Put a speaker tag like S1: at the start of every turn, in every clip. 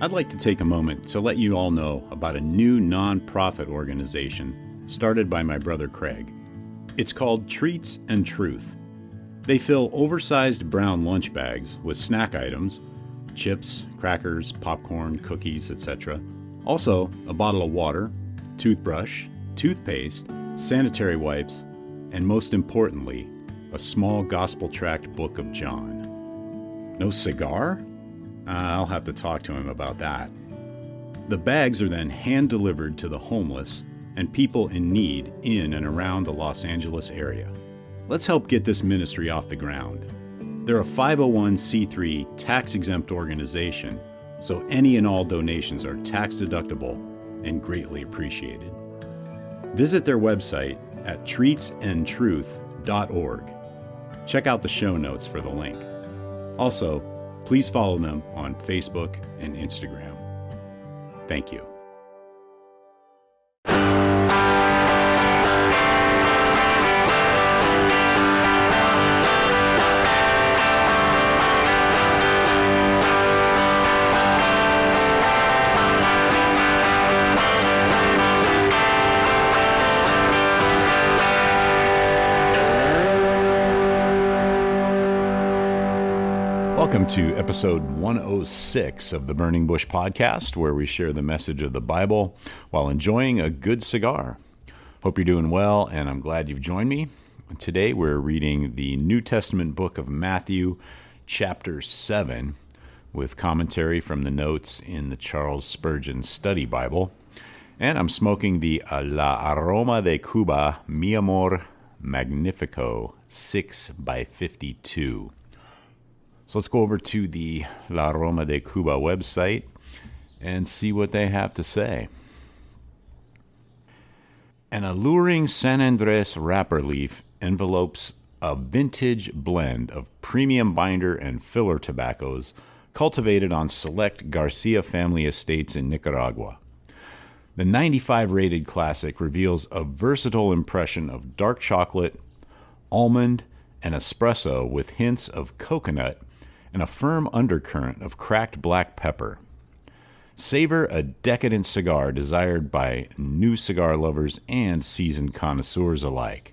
S1: I'd like to take a moment to let you all know about a new non-profit organization started by my brother Craig. It's called Treats and Truth. They fill oversized brown lunch bags with snack items, chips, crackers, popcorn, cookies, etc. Also, a bottle of water, toothbrush, toothpaste, sanitary wipes, and most importantly, a small gospel tract book of John. No cigar? I'll have to talk to him about that. The bags are then hand-delivered to the homeless and people in need in and around the Los Angeles area. Let's help get this ministry off the ground. They're a 501c3 tax-exempt organization, so any and all donations are tax-deductible and greatly appreciated. Visit their website at treatsandtruth.org. Check out the show notes for the link. Also, please follow them on Facebook and Instagram. Thank you. Welcome to episode 106 of the Burning Bush Podcast, where we share the message of the Bible while enjoying a good cigar. Hope you're doing well, and I'm glad you've joined me. Today we're reading the New Testament book of Matthew, chapter 7, with commentary from the notes in the Charles Spurgeon Study Bible. And I'm smoking the Aroma de Cuba, Amor, Magnifico 6x52. So let's go over to the Aroma de Cuba website and see what they have to say. An alluring San Andres wrapper leaf envelopes a vintage blend of premium binder and filler tobaccos cultivated on select Garcia family estates in Nicaragua. The 95 rated classic reveals a versatile impression of dark chocolate, almond, and espresso with hints of coconut and a firm undercurrent of cracked black pepper. Savor a decadent cigar desired by new cigar lovers and seasoned connoisseurs alike.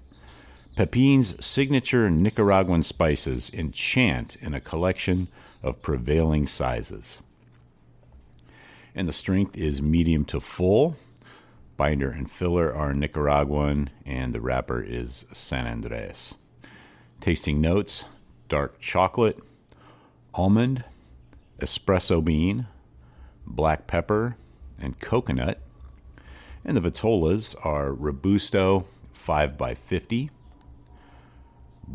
S1: Pepin's signature Nicaraguan spices enchant in a collection of prevailing sizes. And the strength is medium to full. Binder and filler are Nicaraguan, and the wrapper is San Andres. Tasting notes: dark chocolate, almond, espresso bean, black pepper, and coconut. And the vitolas are Robusto 5x50,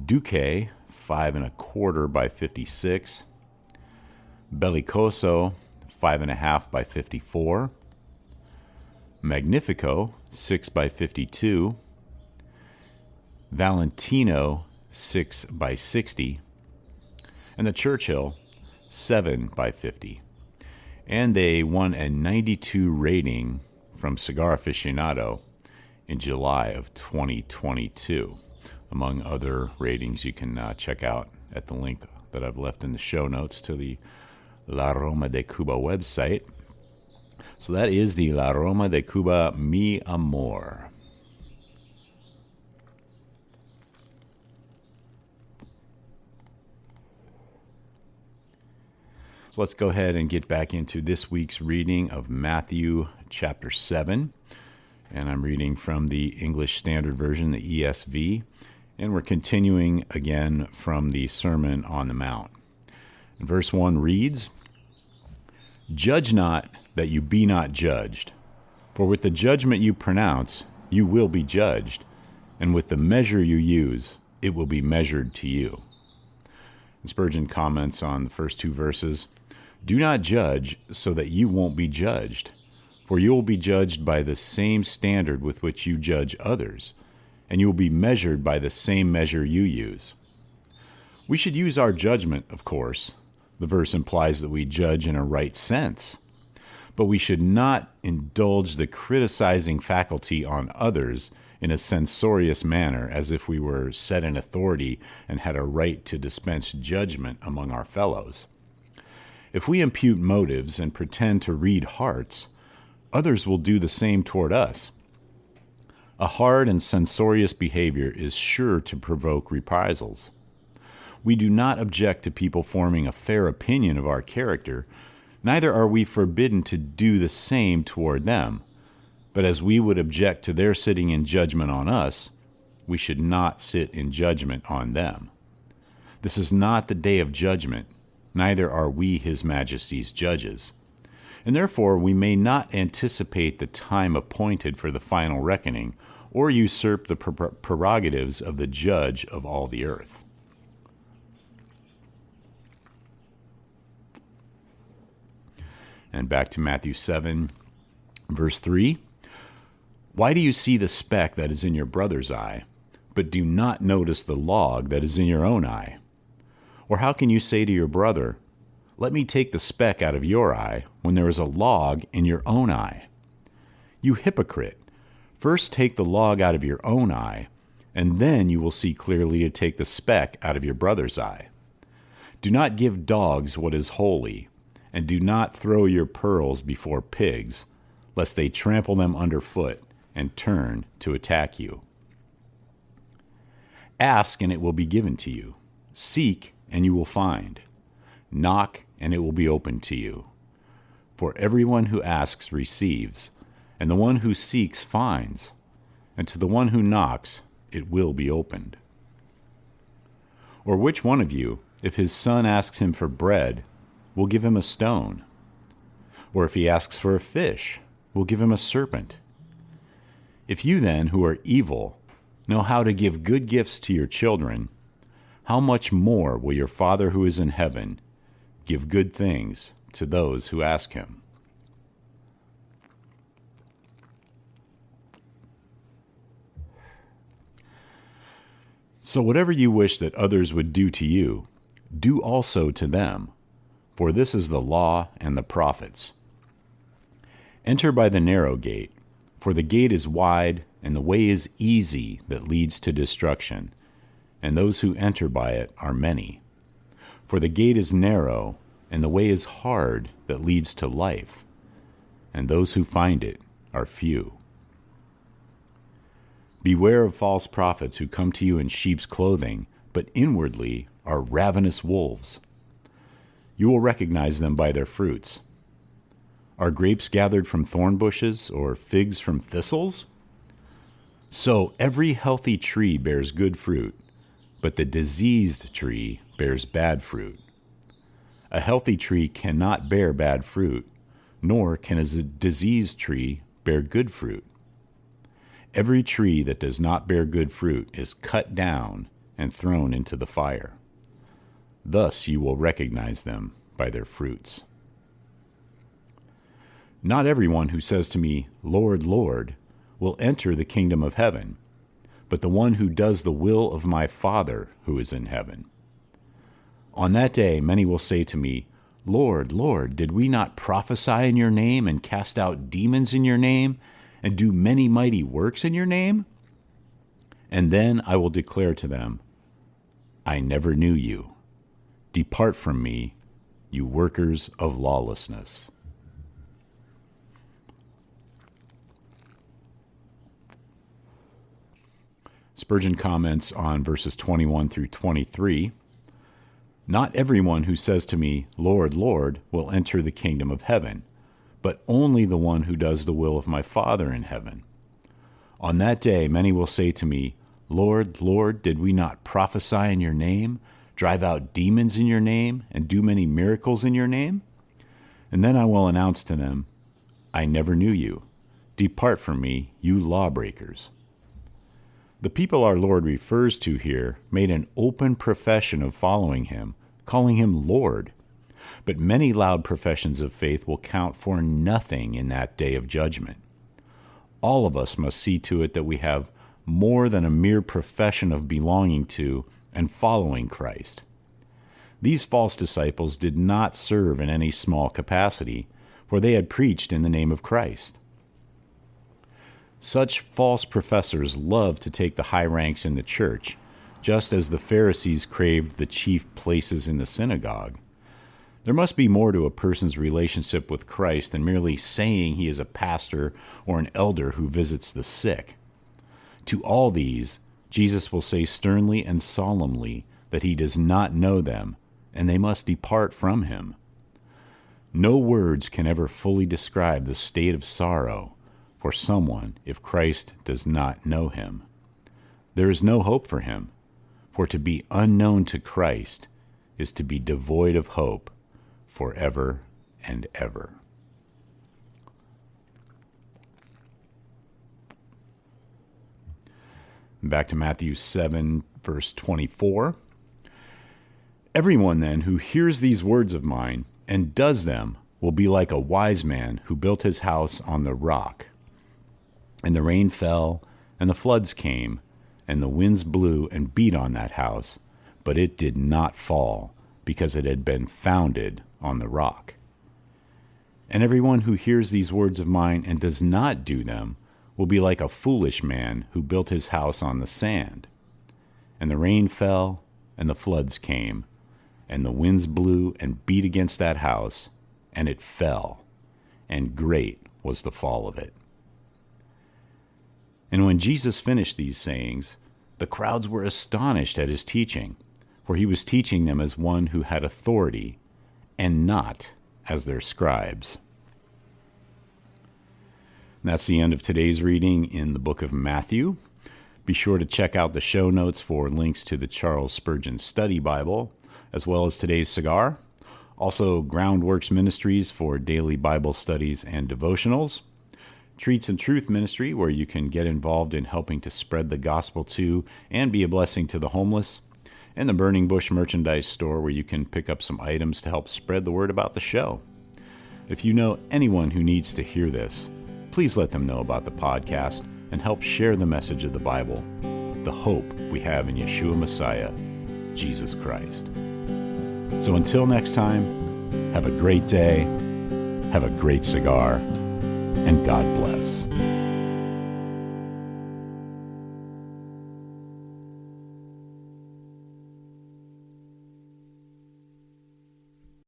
S1: Duque 5 1/4 by 56, Bellicoso 5.5 by 54, Magnifico 6x52, Valentino 6x60, and the Churchill 7x50. And they won a 92 rating from Cigar Aficionado in July of 2022. Among other ratings you can check out at the link that I've left in the show notes to the La Aroma de Cuba website. So that is the La Aroma de Cuba Mi Amor. So let's go ahead and get back into this week's reading of Matthew chapter 7. And I'm reading from the English Standard Version, the ESV. And we're continuing again from the Sermon on the Mount. And verse 1 reads, "Judge not that you be not judged. For with the judgment you pronounce, you will be judged. And with the measure you use, it will be measured to you." And Spurgeon comments on the first two verses, "Do not judge so that you won't be judged. For you will be judged by the same standard with which you judge others, and you will be measured by the same measure you use." We should use our judgment, of course. The verse implies that we judge in a right sense. But we should not indulge the criticizing faculty on others in a censorious manner, as if we were set in authority and had a right to dispense judgment among our fellows. If we impute motives and pretend to read hearts, others will do the same toward us. A hard and censorious behavior is sure to provoke reprisals. We do not object to people forming a fair opinion of our character, neither are we forbidden to do the same toward them. But as we would object to their sitting in judgment on us, we should not sit in judgment on them. This is not the day of judgment, neither are we His Majesty's judges. And therefore we may not anticipate the time appointed for the final reckoning, or usurp the prerogatives of the judge of all the earth. And back to Matthew 7, verse 3. Why do you see the speck that is in your brother's eye, but do not notice the log that is in your own eye? Or how can you say to your brother, let me take the speck out of your eye, when there is a log in your own eye? You hypocrite! First take the log out of your own eye, and then you will see clearly to take the speck out of your brother's eye. Do not give dogs what is holy, and do not throw your pearls before pigs, lest they trample them underfoot and turn to attack you. Ask, and it will be given to you. Seek, and you will find. Knock, and it will be opened to you. For everyone who asks receives, and the one who seeks finds, and to the one who knocks it will be opened. Or which one of you, if his son asks him for bread, will give him a stone? Or if he asks for a fish, will give him a serpent? If you then, who are evil, know how to give good gifts to your children, how much more will your Father who is in heaven give good things to those who ask Him? So whatever you wish that others would do to you, do also to them, for this is the law and the prophets. Enter by the narrow gate, for the gate is wide and the way is easy that leads to destruction, and those who enter by it are many. For the gate is narrow and the way is hard that leads to life, and those who find it are few. Beware of false prophets who come to you in sheep's clothing, but inwardly are ravenous wolves. You will recognize them by their fruits. Are grapes gathered from thorn bushes, or figs from thistles? So every healthy tree bears good fruit, but the diseased tree bears bad fruit. A healthy tree cannot bear bad fruit, nor can a diseased tree bear good fruit. Every tree that does not bear good fruit is cut down and thrown into the fire. Thus you will recognize them by their fruits. Not everyone who says to me, Lord, Lord, will enter the kingdom of heaven, but the one who does the will of my Father who is in heaven. On that day many will say to me, Lord, Lord, did we not prophesy in your name and cast out demons in your name and do many mighty works in your name? And then I will declare to them, I never knew you. Depart from me, you workers of lawlessness. Spurgeon comments on verses 21 through 23. Not everyone who says to me, Lord, Lord, will enter the kingdom of heaven, but only the one who does the will of my Father in heaven. On that day many will say to me, Lord, Lord, did we not prophesy in your name, drive out demons in your name, and do many miracles in your name? And then I will announce to them, I never knew you. Depart from me, you lawbreakers. The people our Lord refers to here made an open profession of following him, calling him Lord. But many loud professions of faith will count for nothing in that day of judgment. All of us must see to it that we have more than a mere profession of belonging to and following Christ. These false disciples did not serve in any small capacity, for they had preached in the name of Christ. Such false professors love to take the high ranks in the church, just as the Pharisees craved the chief places in the synagogue. There must be more to a person's relationship with Christ than merely saying he is a pastor or an elder who visits the sick. To all these, Jesus will say sternly and solemnly that he does not know them, and they must depart from him. No words can ever fully describe the state of sorrow for someone if Christ does not know him. There is no hope for him, for to be unknown to Christ is to be devoid of hope forever and ever. Back to Matthew 7, verse 24. Everyone then who hears these words of mine and does them will be like a wise man who built his house on the rock. And the rain fell, and the floods came, and the winds blew and beat on that house, but it did not fall, because it had been founded on the rock. And everyone who hears these words of mine and does not do them will be like a foolish man who built his house on the sand. And the rain fell, and the floods came, and the winds blew and beat against that house, and it fell, and great was the fall of it. And when Jesus finished these sayings, the crowds were astonished at his teaching, for he was teaching them as one who had authority, and not as their scribes. And that's the end of today's reading in the book of Matthew. Be sure to check out the show notes for links to the Charles Spurgeon Study Bible, as well as today's cigar. Also, Groundworks Ministries for daily Bible studies and devotionals. Treats and Truth Ministry, where you can get involved in helping to spread the gospel to and be a blessing to the homeless. And the Burning Bush Merchandise Store, where you can pick up some items to help spread the word about the show. If you know anyone who needs to hear this, please let them know about the podcast and help share the message of the Bible, the hope we have in Yeshua Messiah, Jesus Christ. So until next time, have a great day, have a great cigar, and God bless.